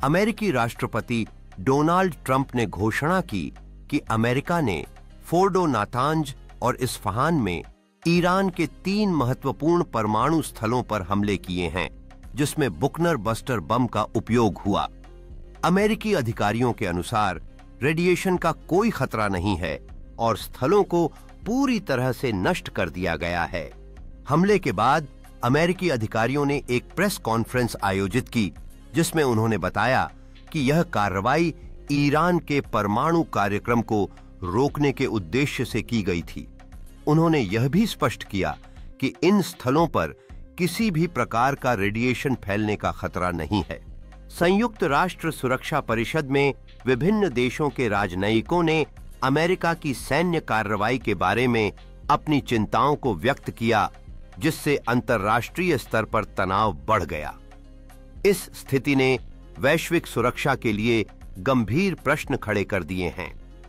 अमेरिकी राष्ट्रपति Donald Trump ने घोषणा की कि अमेरिका ने फोर्डो नातांज और इस्फहान में ईरान के 3 महत्वपूर्ण परमाणु स्थलों पर हमले किए हैं, जिसमें बुकनर बस्टर बम का उपयोग हुआ। अमेरिकी अधिकारियों के अनुसार रेडिएशन का कोई खतरा नहीं है और स्थलों को पूरी तरह से नष्ट कर दिया गया है। हमले के बाद अमेरिकी अधिकारियों ने एक प्रेस कॉन्फ्रेंस आयोजित की, जिसमें उन्होंने बताया कि यह कार्रवाई ईरान के परमाणु कार्यक्रम को रोकने के उद्देश्य से की गई थी। उन्होंने यह भी स्पष्ट किया कि इन स्थलों पर किसी भी प्रकार का रेडिएशन फैलने का खतरा नहीं है। संयुक्त राष्ट्र सुरक्षा परिषद में विभिन्न देशों के राजनयिकों ने अमेरिका की सैन्य कार्रवाई के बारे में अपनी चिंताओं को व्यक्त किया, जिससे अंतर्राष्ट्रीय स्तर पर तनाव बढ़ गया। इस स्थिति ने वैश्विक सुरक्षा के लिए गंभीर प्रश्न खड़े कर दिए हैं।